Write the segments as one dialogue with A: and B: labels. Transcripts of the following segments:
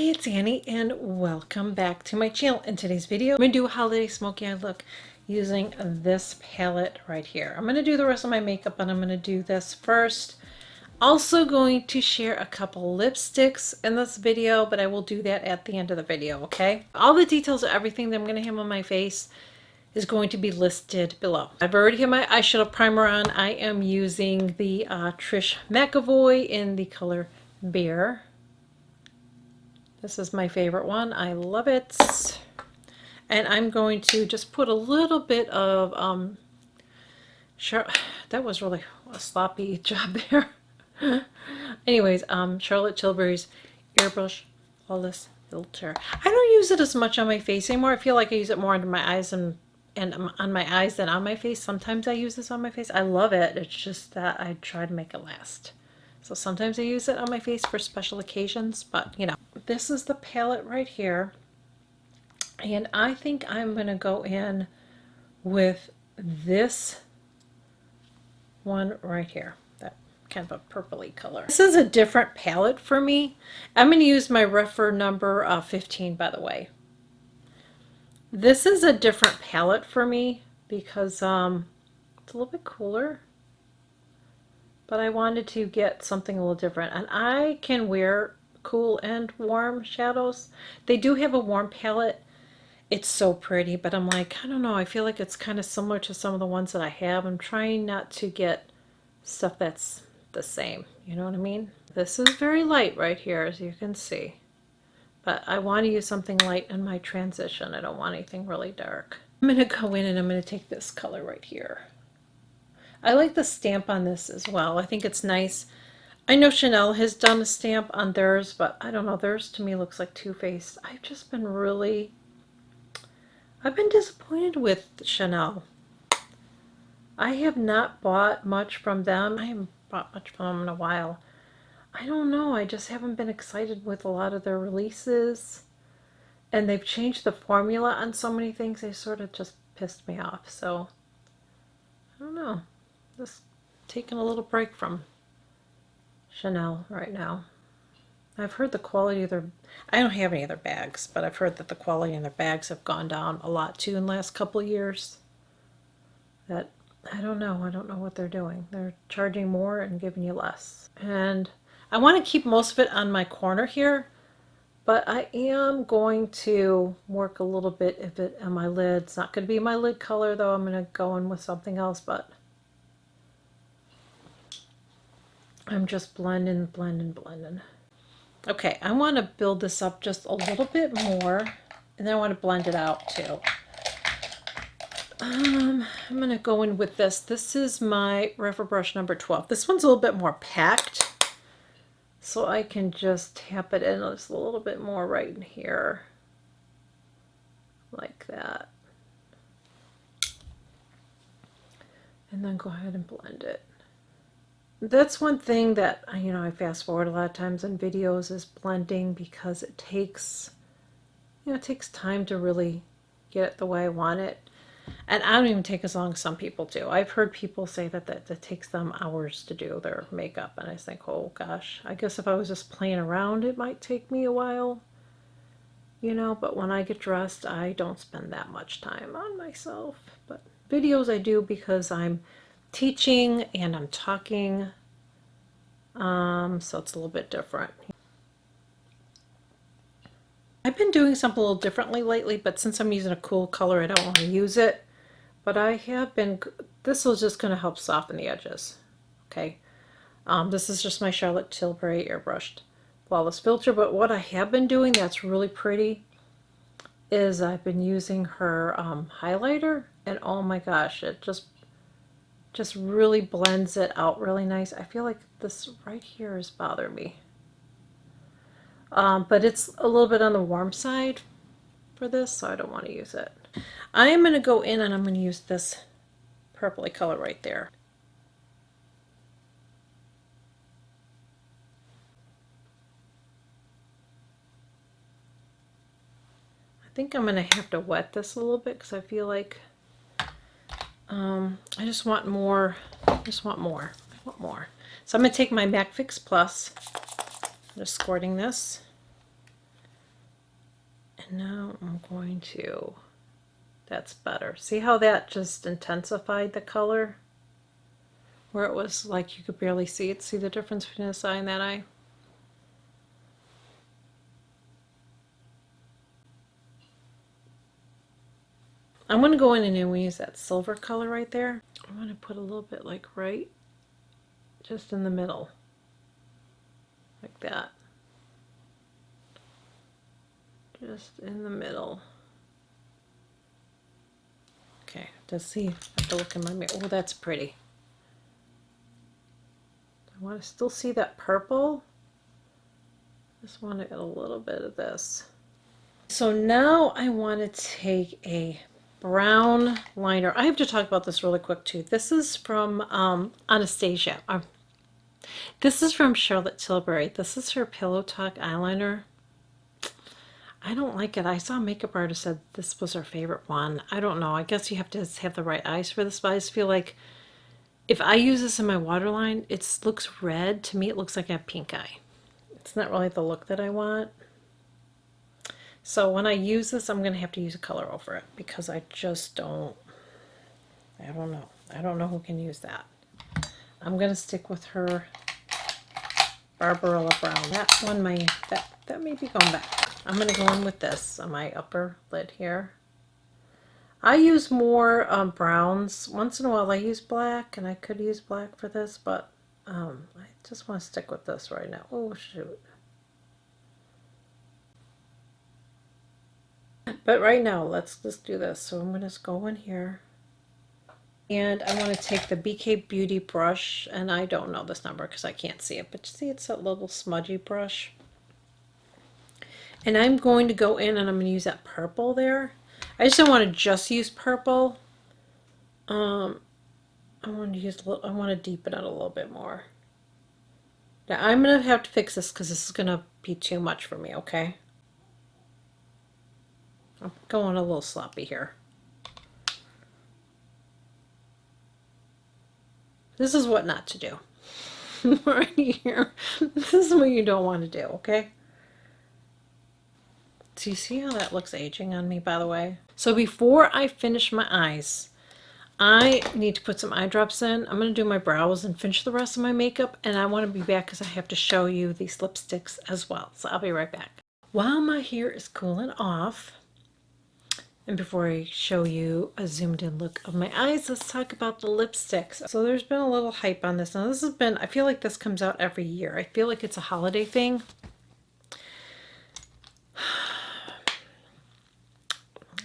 A: it's Annie and welcome back to my channel. In today's video, I'm going to do a holiday smoky eye look using this palette right here. I'm going to do the rest of my makeup, but I'm going to do this first. Also going to share a couple lipsticks in this video, but I will do that at the end of the video, okay? All the details of everything that I'm going to have on my face is going to be listed below. I've already had my eyeshadow primer on. I am using the Trish McAvoy in the color Bear. This is my favorite one. I love it. And I'm going to just put a little bit of, that was really a sloppy job there. Anyways, Charlotte Tilbury's Airbrush Flawless Filter. I don't use it as much on my face anymore. I feel like I use it more under my eyes and on my eyes than on my face. Sometimes I use this on my face. I love it. It's just that I try to make it last. So sometimes I use it on my face for special occasions, but you know. This is the palette right here. And I think I'm going to go in with this one right here. That kind of a purpley color. This is a different palette for me. I'm going to use my Refer number 15, by the way. This is a different palette for me because it's a little bit cooler. But I wanted to get something a little different. And I can wear cool and warm shadows. They do have a warm palette. It's so pretty, but I'm like, I don't know. I feel like it's kind of similar to some of the ones that I have. I'm trying not to get stuff that's the same. You know what I mean? This is very light right here, as you can see. But I want to use something light in my transition. I don't want anything really dark. I'm going to go in and I'm going to take this color right here. I like the stamp on this as well. I think it's nice. I know Chanel has done a stamp on theirs, but I don't know. Theirs to me looks like Too Faced. I've been disappointed with Chanel. I have not bought much from them. I haven't bought much from them in a while. I don't know. I just haven't been excited with a lot of their releases. And they've changed the formula on so many things. They sort of just pissed me off. So, I don't know. Just taking a little break from Chanel right now. I've heard the quality of their, I don't have any of their bags, but I've heard that the quality in their bags have gone down a lot too in the last couple of years. That, I don't know what they're doing. They're charging more and giving you less. And I want to keep most of it on my corner here, but I am going to work a little bit of it on my lid. It's not going to be my lid color though. I'm going to go in with something else, but I'm just blending. Okay, I want to build this up just a little bit more, and then I want to blend it out too. I'm going to go in with this. This is my Refer brush number 12. This one's a little bit more packed, so I can just tap it in just a little bit more right in here, like that. And then go ahead and blend it. That's one thing that, you know, I fast forward a lot of times in videos is blending, because it takes, you know, it takes time to really get it the way I want it. And I don't even take as long as some people do. I've heard people say that it takes them hours to do their makeup, and I think, oh gosh, I guess if I was just playing around it might take me a while, you know, but when I get dressed I don't spend that much time on myself. But videos I do because I'm teaching and I'm talking, so it's a little bit different. I've been doing something a little differently lately, but since I'm using a cool color I don't want to use it, but I have been, this is just going to help soften the edges. Okay, this is just my Charlotte Tilbury Airbrushed Flawless Filter, but what I have been doing that's really pretty is I've been using her highlighter, and oh my gosh, it just really blends it out really nice. I feel like this right here is bothering me. But it's a little bit on the warm side for this, so I don't want to use it. I am going to go in and I'm going to use this purpley color right there. I think I'm going to have to wet this a little bit because I feel like I just want more. So I'm going to take my MAC Fix Plus, I'm just squirting this, And now I'm going to, that's better. See how that just intensified the color? Where it was like you could barely see it. See the difference between this eye and that eye? I'm going to go in and I'm going to use that silver color right there. I'm going to put a little bit like right just in the middle. Like that. Just in the middle. Okay, to see, I have to look in my mirror. Oh, that's pretty. I want to still see that purple. Just want to get a little bit of this. So now I want to take a brown liner. I have to talk about this really quick too. This is from Anastasia. This is from Charlotte Tilbury. This is her Pillow Talk eyeliner. I don't like it. I saw a makeup artist said this was her favorite one. I don't know. I guess you have to have the right eyes for this, but I just feel like if I use this in my waterline, it looks red. To me, it looks like I have pink eye. It's not really the look that I want. So when I use this, I'm going to have to use a color over it because I just don't, I don't know. I don't know who can use that. I'm going to stick with her Barbarella Brown. That one, that may be going back. I'm going to go in with this on my upper lid here. I use more browns. Once in a while I use black, and I could use black for this, but I just want to stick with this right now. Oh, shoot. But right now, let's just do this. So I'm going to just go in here. And I want to take the BK Beauty brush, and I don't know this number because I can't see it, but you see it's that little smudgy brush. And I'm going to go in and I'm going to use that purple there. I just don't want to just use purple. I want to use I want to deepen it a little bit more. Now I'm going to have to fix this because this is going to be too much for me, okay? I'm going a little sloppy here. This is what not to do. Right here. This is what you don't want to do, okay? Do you see how that looks aging on me, by the way? So before I finish my eyes, I need to put some eye drops in. I'm going to do my brows and finish the rest of my makeup, and I want to be back because I have to show you these lipsticks as well. So I'll be right back. While my hair is cooling off, and before I show you a zoomed in look of my eyes, let's talk about the lipsticks. So there's been a little hype on this. Now this has been, I feel like this comes out every year. I feel like it's a holiday thing.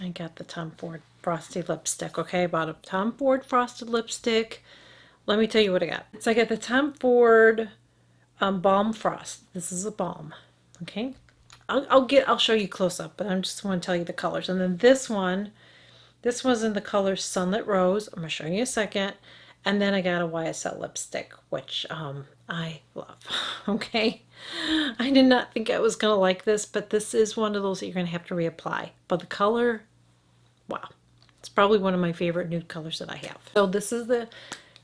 A: I got the Tom Ford Frosty lipstick, okay? I bought a Tom Ford frosted lipstick. Let me tell you what I got. So I got the Tom Ford Balm Frost. This is a balm, okay? I'll show you close up, but I just want to tell you the colors. And then this was in the color Sunlit Rose. I'm going to show you in a second. And then I got a YSL lipstick, which I love, okay? I did not think I was going to like this, but this is one of those that you're going to have to reapply. But the color, wow. It's probably one of my favorite nude colors that I have. So this is the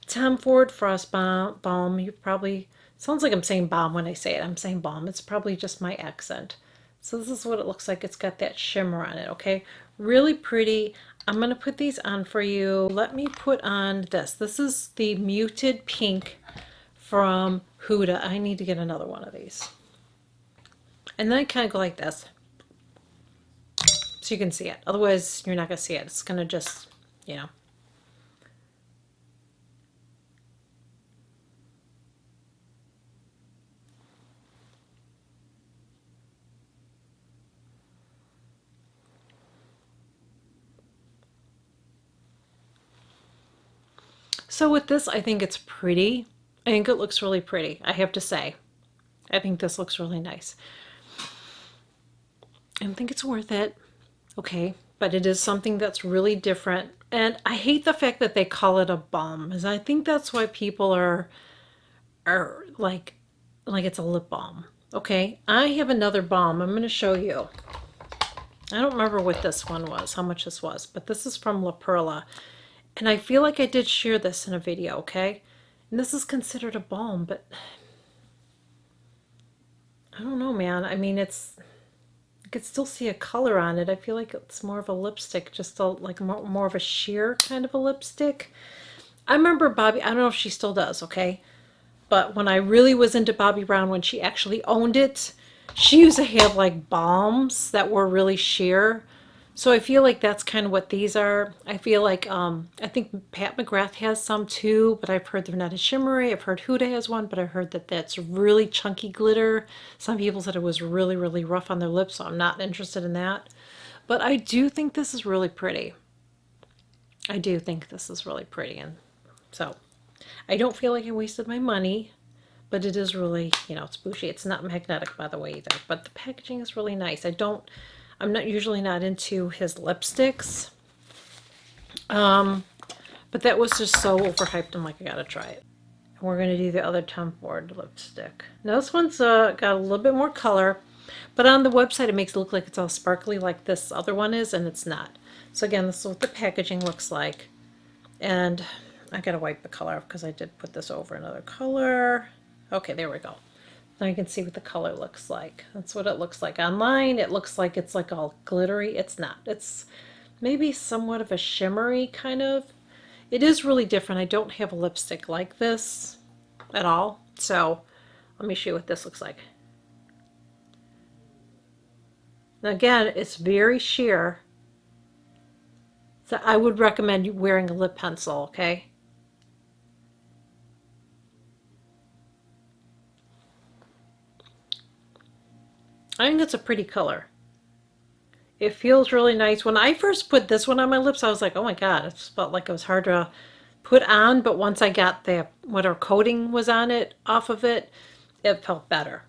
A: Tom Ford Frost Balm. You probably, sounds like I'm saying balm when I say it. I'm saying balm. It's probably just my accent. So this is what it looks like. It's got that shimmer on it, okay? Really pretty. I'm going to put these on for you. Let me put on this. This is the Muted Pink from Huda. I need to get another one of these. And then I kind of go like this. So you can see it. Otherwise, you're not going to see it. It's going to just, you know. So with this, I think it's pretty. I think it looks really pretty, I have to say. I think this looks really nice. I don't think it's worth it, okay? But it is something that's really different. And I hate the fact that they call it a balm, because I think that's why people are like it's a lip balm. Okay, I have another balm. I'm going to show you. I don't remember what this one was, how much this was, but this is from La Perla. And I feel like I did share this in a video, okay? And this is considered a balm, but I don't know, man. I mean, it's I could still see a color on it. I feel like it's more of a lipstick, just like more of a sheer kind of a lipstick. I remember Bobbi, I don't know if she still does, okay? But when I really was into Bobbi Brown, when she actually owned it, she used to have like balms that were really sheer. So I feel like that's kind of what these are. I feel like, I think Pat McGrath has some too, but I've heard they're not as shimmery. I've heard Huda has one, but I heard that that's really chunky glitter. Some people said it was really, really rough on their lips, so I'm not interested in that. But I do think this is really pretty. I do think this is really pretty. And so I don't feel like I wasted my money, but it is really, it's bougie. It's not magnetic, by the way, either. But the packaging is really nice. I'm not usually not into his lipsticks. But that was just so overhyped. I'm like, I gotta try it. And we're gonna do the other Tom Ford lipstick. Now this one's got a little bit more color, but on the website it makes it look like it's all sparkly like this other one is, and it's not. So again, this is what the packaging looks like. And I gotta wipe the color off because I did put this over another color. Okay, there we go. Now you can see what the color looks like. That's what it looks like. Online, it looks like it's like all glittery. It's not. It's maybe somewhat of a shimmery kind of. It is really different. I don't have a lipstick like this at all. So let me show you what this looks like. And again, it's very sheer. So I would recommend you wearing a lip pencil, okay? I think it's a pretty color. It feels really nice. When I first put this one on my lips, I was like, oh my God, it felt like it was hard to put on. But once I got the whatever coating was on it, off of it, it felt better.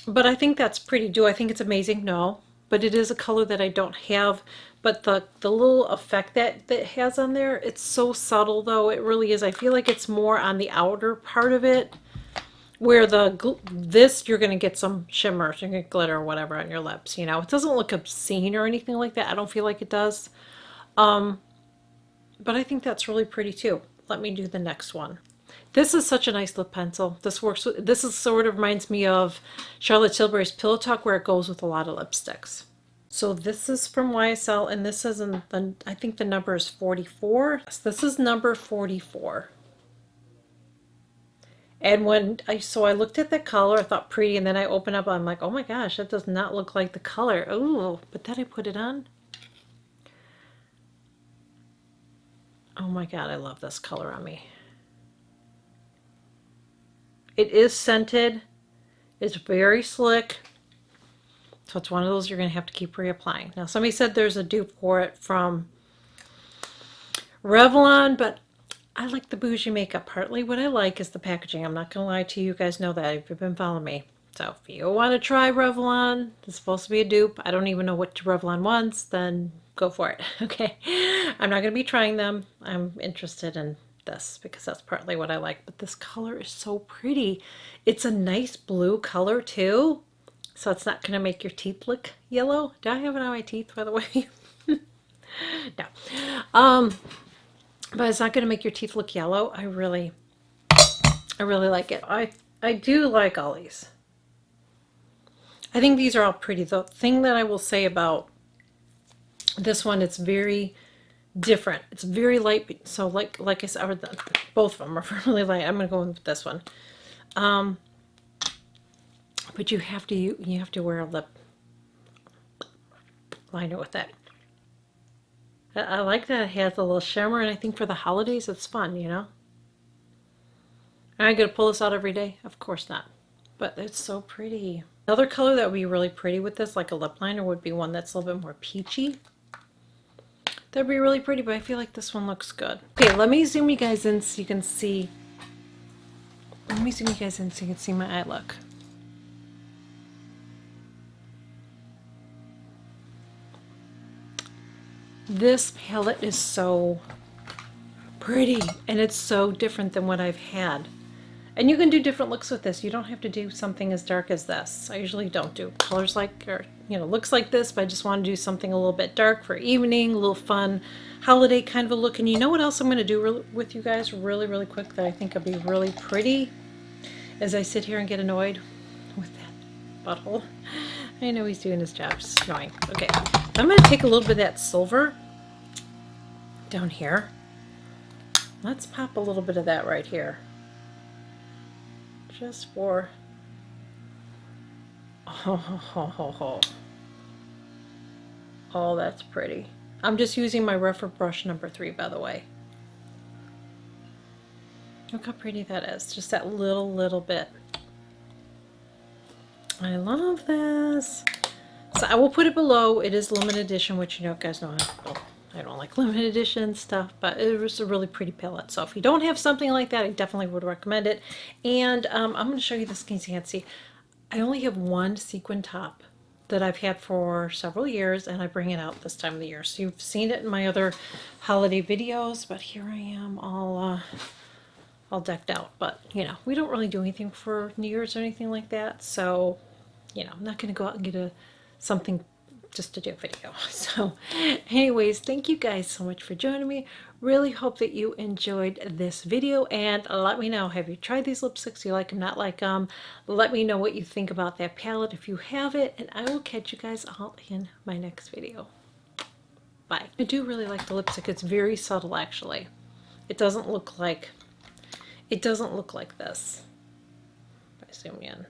A: But I think that's pretty. Do I think it's amazing? No. But it is a color that I don't have. But the little effect that it has on there, it's so subtle though. It really is. I feel like it's more on the outer part of it. Where this you're gonna get some shimmer, you're gonna get glitter or whatever on your lips. It doesn't look obscene or anything like that. I don't feel like it does. But I think that's really pretty too. Let me do the next one. This is such a nice lip pencil. This is sort of reminds me of Charlotte Tilbury's Pillow Talk, where it goes with a lot of lipsticks. So this is from YSL, and this is I think the number is 44. So this is number 44. And I looked at the color, I thought pretty, and then I opened up, I'm like, oh my gosh, that does not look like the color. Oh, but then I put it on. Oh my God, I love this color on me. It is scented. It's very slick. So it's one of those you're going to have to keep reapplying. Now somebody said there's a dupe for it from Revlon, but I like the bougie makeup. Partly what I like is the packaging. I'm not going to lie to you. You guys know that if you've been following me. So if you want to try Revlon, it's supposed to be a dupe. I don't even know what Revlon wants, then go for it. Okay. I'm not going to be trying them. I'm interested in this because that's partly what I like. But this color is so pretty. It's a nice blue color too. So it's not going to make your teeth look yellow. Do I have it on my teeth, by the way? No. But it's not going to make your teeth look yellow. I really like it. I do like all these. I think these are all pretty. The thing that I will say about this one, it's very different. It's very light. So like I said, both of them are really light. I'm going to go with this one. But you have to wear a lip liner with that. I like that it has a little shimmer, and I think for the holidays it's fun, Am I going to pull this out every day? Of course not. But it's so pretty. Another color that would be really pretty with this, like a lip liner, would be one that's a little bit more peachy. That'd be really pretty, but I feel like this one looks good. Okay, let me zoom you guys in so you can see. Let me zoom you guys in so you can see my eye look. This palette is so pretty, and it's so different than what I've had. And you can do different looks with this. You don't have to do something as dark as this. I usually don't do colors looks like this, but I just want to do something a little bit dark for evening, a little fun holiday kind of a look. And you know what else I'm going to do with you guys really, really quick that I think will be really pretty as I sit here and get annoyed with that butthole. I know he's doing his job. It's annoying. Okay, I'm going to take a little bit of that silver down here. Let's pop a little bit of that right here. Just for... Oh, that's pretty. I'm just using my rougher brush number 3, by the way. Look how pretty that is. Just that little bit. I love this. So I will put it below. It is limited edition, which you know, guys know I don't like limited edition stuff, but it was a really pretty palette. So if you don't have something like that, I definitely would recommend it. And I'm going to show you this in case you can't see. I only have one sequin top that I've had for several years, and I bring it out this time of the year. So you've seen it in my other holiday videos, but here I am all decked out. But, you know, we don't really do anything for New Year's or anything like that. So, you know, I'm not going to go out and get something just to do a video. So anyways, thank you guys so much for joining me. Really hope that you enjoyed this video, and let me know, have you tried these lipsticks? Do you like them, not like them? Let me know what you think about that palette if you have it, and I will catch you guys all in my next video. Bye. I do really like the lipstick. It's very subtle, actually. It doesn't look like this. If I zoom in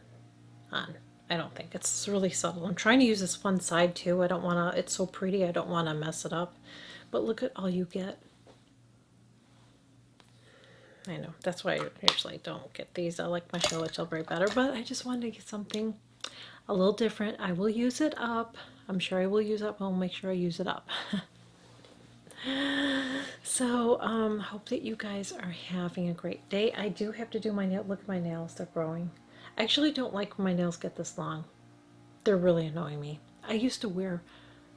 A: on, I don't think it's really subtle. I'm trying to use this one side too. I don't want to, it's so pretty, I don't want to mess it up. But look at all you get. I know, that's why I usually don't get these. I like my Charlotte Tilbury better, but I just wanted to get something a little different. I will use it up. I'm sure I will use it up. I'll make sure I use it up. So, hope that you guys are having a great day. I do have to do my nail. Look at my nails, they're growing. I actually don't like when my nails get this long. They're really annoying me. I used to wear,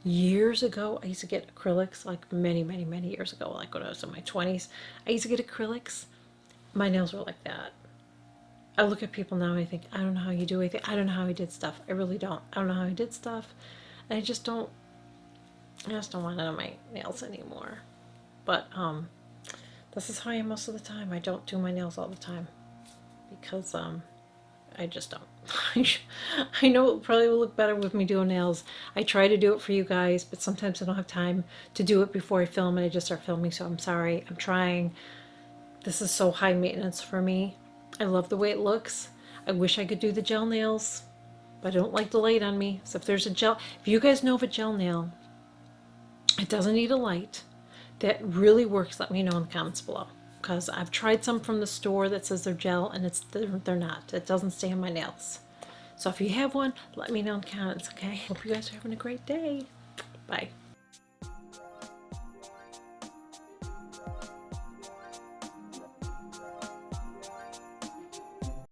A: years ago, I used to get acrylics, like many years ago, like when I was in my 20s. I used to get acrylics. My nails were like that. I look at people now and I think, I don't know how you do anything. I don't know how he did stuff. I really don't. I don't know how he did stuff. And I just don't want it on my nails anymore. But this is how I am most of the time. I don't do my nails all the time because I just don't. I know it probably will look better with me doing nails. I try to do it for you guys, but sometimes I don't have time to do it before I film, and I just start filming, so I'm sorry. I'm trying. This is so high maintenance for me. I love the way it looks. I wish I could do the gel nails, but I don't like the light on me. So if there's a gel, if you guys know of a gel nail, it doesn't need a light, that really works, let me know in the comments below. Because I've tried some from the store that says they're gel, and they're not. It doesn't stay on my nails. So if you have one, let me know in the comments, okay? Hope you guys are having a great day. Bye.